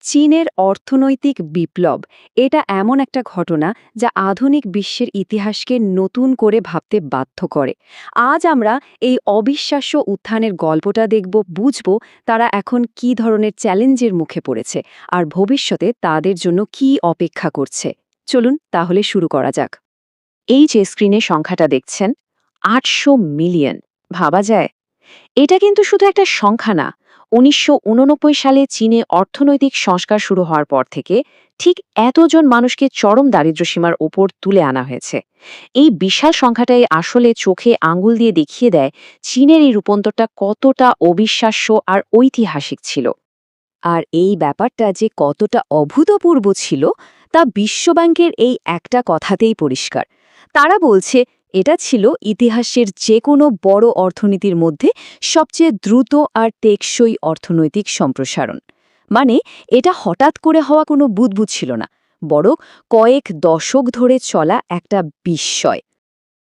চীনের অর্থনৈতিক বিপ্লব এটা এমন একটা ঘটনা যা আধুনিক বিশ্বের ইতিহাসকে নতুন করে ভাবতে বাধ্য করে। আজ আমরা এই অবিশ্বাস্য উত্থানের গল্পটা দেখব, বুঝব তারা এখন কী ধরনের চ্যালেঞ্জের মুখে পড়েছে আর ভবিষ্যতে তাদের জন্য কী অপেক্ষা করছে। চলুন তাহলে শুরু করা যাক। এই যে স্ক্রিনে সংখ্যাটা দেখছেন, ৮০০ মিলিয়ন, ভাবা যায়? এটা কিন্তু শুধু একটা সংখ্যা না। ১৯৮৯ সালে চীনে অর্থনৈতিক সংস্কার শুরু হওয়ার পর থেকে ঠিক এতজন মানুষকে চরম দারিদ্র্যসীমার ওপর তুলে আনা হয়েছে। এই বিশাল সংখ্যাটাই আসলে চোখে আঙ্গুল দিয়ে দেখিয়ে দেয় চীনের এই রূপান্তরটা কতটা অবিশ্বাস্য আর ঐতিহাসিক ছিল। আর এই ব্যাপারটা যে কতটা অভূতপূর্ব ছিল তা বিশ্বব্যাংকের এই একটা কথাতেই পরিষ্কার। তারা বলছে এটা ছিল ইতিহাসের যে কোনো বড় অর্থনীতির মধ্যে সবচেয়ে দ্রুত আর টেকসই অর্থনৈতিক সম্প্রসারণ। মানে এটা হঠাৎ করে হওয়া কোনো বুদবুদ ছিল না, বরং কয়েক দশক ধরে চলা একটা বিস্ময়।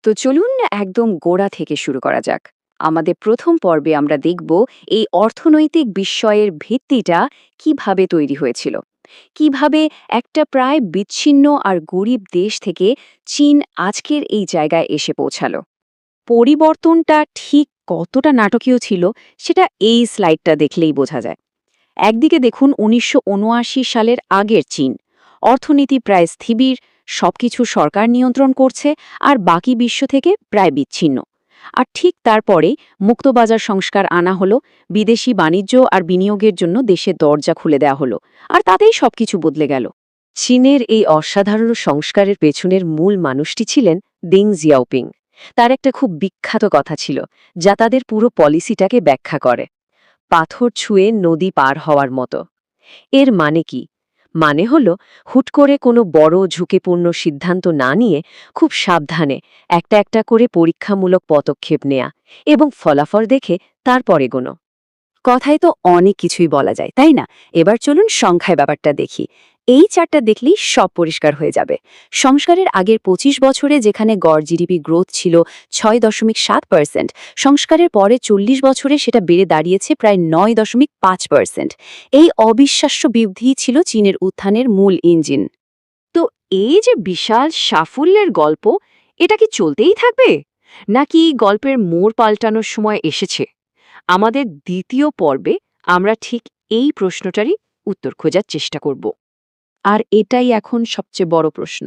তো চলুন একদম গোড়া থেকে শুরু করা যাক। আমাদের প্রথম পর্বে আমরা দেখব এই অর্থনৈতিক বিস্ময়ের ভিত্তিটা কিভাবে তৈরি হয়েছিল, কিভাবে একটা প্রায় বিচ্ছিন্ন আর গরিব দেশ থেকে চীন আজকের এই জায়গায় এসে পৌঁছালো। পরিবর্তনটা ঠিক কতটা নাটকীয় ছিল সেটা এই স্লাইডটা দেখলেই বোঝা যায়। একদিকে দেখুন ১৯৭৯ সালের আগের চীন, অর্থনীতি প্রায় স্থির, সবকিছু সরকার নিয়ন্ত্রণ করছে আর বাকি বিশ্ব থেকে প্রায় বিচ্ছিন্ন। আর ঠিক তারপরেই মুক্তবাজার সংস্কার আনা হলো, বিদেশি বাণিজ্য আর বিনিয়োগের জন্য দেশের দরজা খুলে দেওয়া হলো, আর তাতেই সবকিছু বদলে গেল। চীনের এই অসাধারণ সংস্কারের পেছনের মূল মানুষটি ছিলেন দেং জিয়াওপিং। তার একটা খুব বিখ্যাত কথা ছিল, যা তাদের পুরো পলিসিটাকে ব্যাখ্যা করে: পাথর ছুঁয়ে নদী পার হওয়ার মতো। এর মানে কি? মানে হলো হুট করে কোনো বড় ঝুঁকিপূর্ণ সিদ্ধান্ত না নিয়ে খুব সাবধানে একটা একটা করে পরীক্ষামূলক পদক্ষেপ নেয়া এবং ফলাফল দেখে তারপর এগোনো। কথায় তো অনেক কিছুই বলা যায়, তাই না? এবার চলুন সংখ্যায় ব্যাপারটা দেখি। এই চারটা দেখলেই সব পরিষ্কার হয়ে যাবে। সংস্কারের আগের ২৫ বছরে যেখানে গড় জিডিপি গ্রোথ ছিল ৬.৭%, সংস্কারের পরে ৪০ বছরে সেটা বেড়ে দাঁড়িয়েছে প্রায় ৯.৫%। এই অবিশ্বাস্য বৃদ্ধি ছিল চীনের উত্থানের মূল ইঞ্জিন। তো এই যে বিশাল সাফল্যের গল্প, এটা কি চলতেই থাকবে, নাকি গল্পের মোড় পাল্টানোর সময় এসেছে? আমাদের দ্বিতীয় পর্বে আমরা ঠিক এই প্রশ্নটারই উত্তর খোঁজার চেষ্টা করব। আর এটাই এখন সবচেয়ে বড় প্রশ্ন,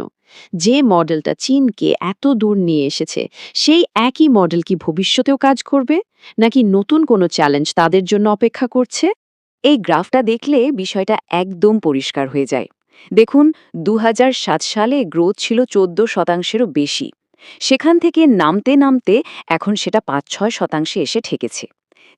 যে মডেলটা চীনকে এত দূর নিয়ে এসেছে সেই একই মডেল কি ভবিষ্যতেও কাজ করবে, নাকি নতুন কোনো চ্যালেঞ্জ তাদের জন্য অপেক্ষা করছে? এই গ্রাফটা দেখলে বিষয়টা একদম পরিষ্কার হয়ে যায়। দেখুন, ২০০৭ সালে গ্রোথ ছিল ১৪%-এরও বেশি। সেখান থেকে নামতে নামতে এখন সেটা ৫-৬% এসে ঠেকেছে।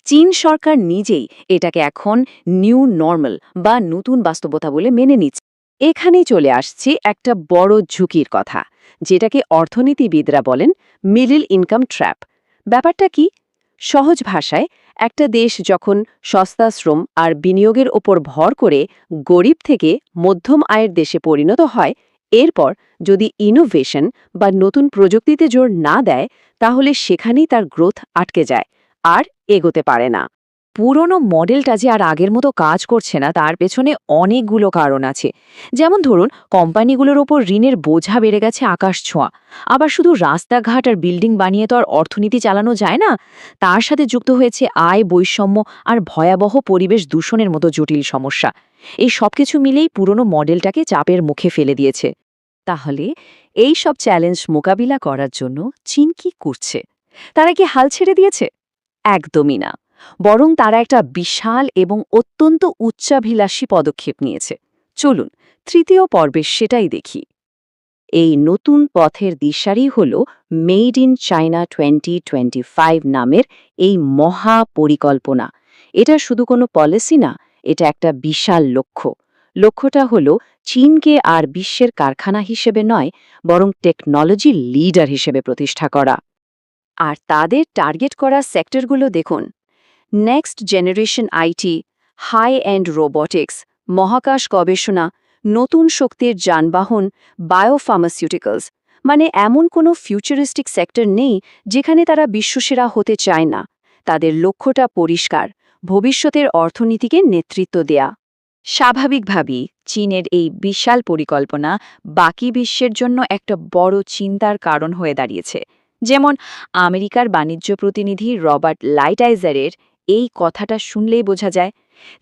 চীন সরকার নিজেই এটাকে এখন নিউ নর্মাল বা নতুন বাস্তবতা বলে মেনে নিচ্ছে। এখানেই চলে আসছে একটা বড় ঝুঁকির কথা, যেটাকে অর্থনীতিবিদরা বলেন মিডল ইনকাম ট্র্যাপ। ব্যাপারটা কি? সহজ ভাষায়, একটা দেশ যখন সস্তা শ্রম আর বিনিয়োগের ওপর ভর করে গরিব থেকে মধ্যম আয়ের দেশে পরিণত হয়, এরপর যদি ইনোভেশন বা নতুন প্রযুক্তিতে জোর না দেয়, তাহলে সেখানেই তার গ্রোথ আটকে যায় আর এগোতে পারে না। পুরনো মডেলটা যে আর আগের মতো কাজ করছে না, তার পেছনে অনেকগুলো কারণ আছে। যেমন ধরুন, কোম্পানিগুলোর ওপর ঋণের বোঝা বেড়ে গেছে আকাশ ছোঁয়া। আবার শুধু রাস্তাঘাট আর বিল্ডিং বানিয়ে তো আর অর্থনীতি চালানো যায় না। তার সাথে যুক্ত হয়েছে আয় বৈষম্য আর ভয়াবহ পরিবেশ দূষণের মতো জটিল সমস্যা। এই সবকিছু মিলেই পুরনো মডেলটাকে চাপের মুখে ফেলে দিয়েছে। তাহলে এই সব চ্যালেঞ্জ মোকাবিলা করার জন্য চীন কি করছে? তারা কি হাল ছেড়ে দিয়েছে? একদমই না। বরং তারা একটা বিশাল এবং অত্যন্ত উচ্চাভিলাষী পদক্ষেপ নিয়েছে। চলুন তৃতীয় পর্বে সেটাই দেখি। এই নতুন পথের দিশারি হল মেড ইন চায়না 2025 নামের এই মহা পরিকল্পনা। এটা শুধু কোনো পলিসি না, এটা একটা বিশাল লক্ষ্য। লক্ষ্যটা হল চীনকে আর বিশ্বের কারখানা হিসেবে নয়, বরং টেকনোলজি লিডার হিসেবে প্রতিষ্ঠা করা। আর তাদের টার্গেট করা সেক্টরগুলো দেখুন: next generation IT, high end robotics, মহাকাশ গবেষণা, নতুন শক্তির যানবাহন, বায়োফার্মাসিউটিক্যালস। মানে এমন কোনো ফিউচারিস্টিক সেক্টর নেই যেখানে তারা বিশ্বসেরা হতে চায় না। তাদের লক্ষ্যটা পরিষ্কার: ভবিষ্যতের অর্থনীতিকে নেতৃত্ব দেয়া। স্বাভাবিকভাবেই চীনের এই বিশাল পরিকল্পনা বাকি বিশ্বের জন্য একটা বড় চিন্তার কারণ হয়ে দাঁড়িয়েছে। যেমন আমেরিকার বাণিজ্য প্রতিনিধি রবার্ট লাইটআইজারের এই কথাটা শুনলেই বোঝা যায়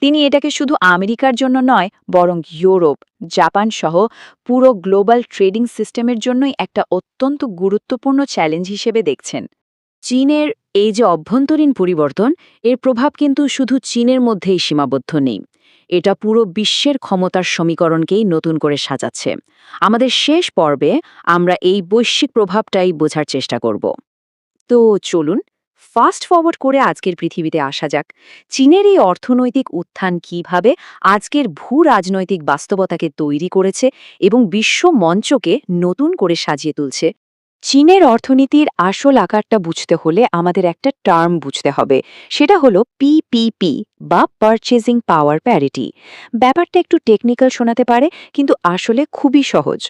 তিনি এটাকে শুধু আমেরিকার জন্য নয় বরং ইউরোপ, জাপান সহ পুরো গ্লোবাল ট্রেডিং সিস্টেমের জন্যই একটা অত্যন্ত গুরুত্বপূর্ণ চ্যালেঞ্জ হিসেবে দেখছেন। চীনের এই যে অভ্যন্তরীণ পরিবর্তন, এর প্রভাব কিন্তু শুধু চীনের মধ্যেই সীমাবদ্ধ নেই। এটা পুরো বিশ্বের ক্ষমতার সমীকরণকেই নতুন করে সাজাচ্ছে। আমাদের শেষ পর্বে আমরা এই বৈশ্বিক প্রভাবটাই বোঝার চেষ্টা করব। তো চলুন ফাস্ট ফরওয়ার্ড করে আজকের পৃথিবীতে আসা যাক। চীনের এই অর্থনৈতিক উত্থান কিভাবে আজকের ভূ রাজনৈতিক বাস্তবতাকে তৈরি করেছে এবং বিশ্ব মঞ্চকে নতুন করে সাজিয়ে তুলছে। চীনের অর্থনীতির আসল আকারটা বুঝতে হলে আমাদের একটা টার্ম বুঝতে হবে। সেটা হলো পিপিপি বা পারচেজিং পাওয়ার প্যারিটি। ব্যাপারটা একটু টেকনিক্যাল শোনাতে পারে, কিন্তু আসলে খুবই সহজ।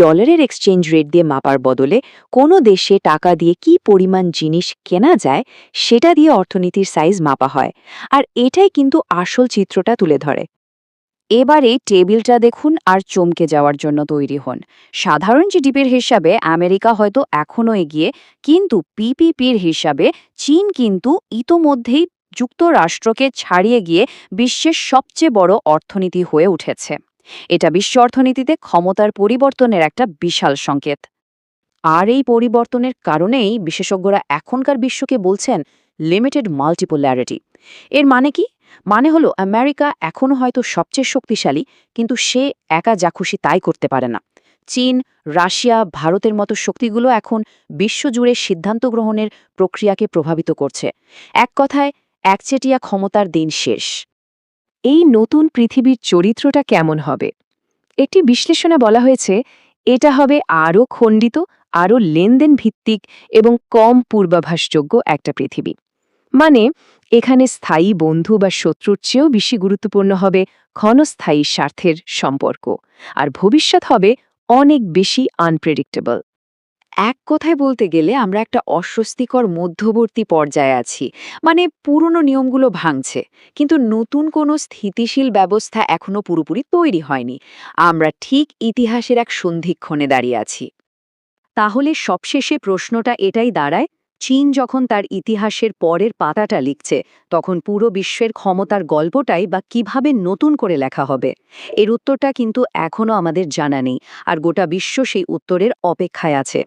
ডলারের এক্সচেঞ্জ রেট দিয়ে মাপার বদলে কোনো দেশে টাকা দিয়ে কি পরিমাণ জিনিস কেনা যায় সেটা দিয়ে অর্থনীতির সাইজ মাপা হয়। আর এটাই কিন্তু আসল চিত্রটা তুলে ধরে। এবারে টেবিলটা দেখুন আর চমকে যাওয়ার জন্য তৈরি হন। সাধারণ জিডিপির হিসাবে আমেরিকা হয়তো এখনও এগিয়ে, কিন্তু পিপিপির হিসাবে চীন কিন্তু ইতোমধ্যেই যুক্তরাষ্ট্রকে ছাড়িয়ে গিয়ে বিশ্বের সবচেয়ে বড় অর্থনীতি হয়ে উঠেছে। এটা বিশ্ব অর্থনীতিতে ক্ষমতার পরিবর্তনের একটা বিশাল সংকেত। আর এই পরিবর্তনের কারণেই বিশেষজ্ঞরা এখনকার বিশ্বকে বলছেন লিমিটেড মাল্টিপোলারিটি। এর মানে কি? মানে হলো আমেরিকা এখনও হয়তো সবচেয়ে শক্তিশালী, কিন্তু সে একা যা খুশি তাই করতে পারে না। চীন, রাশিয়া, ভারতের মতো শক্তিগুলো এখন বিশ্বজুড়ে সিদ্ধান্ত গ্রহণের প্রক্রিয়াকে প্রভাবিত করছে। এক কথায় একচেটিয়া ক্ষমতার দিন শেষ। এই নতুন পৃথিবীর চরিত্রটা কেমন হবে? একটি বিশ্লেষণে বলা হয়েছে এটা হবে আরও খণ্ডিত, আরও লেনদেন ভিত্তিক এবং কম পূর্বাভাসযোগ্য একটা পৃথিবী। মানে এখানে স্থায়ী বন্ধু বা শত্রুর চেয়েও বেশি গুরুত্বপূর্ণ হবে ক্ষণস্থায়ী স্বার্থের সম্পর্ক, আর ভবিষ্যৎ হবে অনেক বেশি আনপ্রেডিক্টেবল। এক কথায় বলতে গেলে আমরা একটা অস্বস্তিকর মধ্যবর্তী পর্যায়ে আছি। মানে পুরনো নিয়মগুলো ভাঙছে, কিন্তু নতুন কোনো স্থিতিশীল ব্যবস্থা এখনো পুরোপুরি তৈরি হয়নি। আমরা ঠিক ইতিহাসের এক সন্ধিক্ষণে দাঁড়িয়ে আছি। তাহলে সবশেষে প্রশ্নটা এটাই দাঁড়ায়, চীন যখন তার ইতিহাসের পরের পাতাটা লিখছে, তখন পুরো বিশ্বের ক্ষমতার গল্পটাই বা কিভাবে নতুন করে লেখা হবে? এর উত্তরটা কিন্তু এখনও আমাদের জানা নেই, আর গোটা বিশ্ব সেই উত্তরের অপেক্ষায় আছে।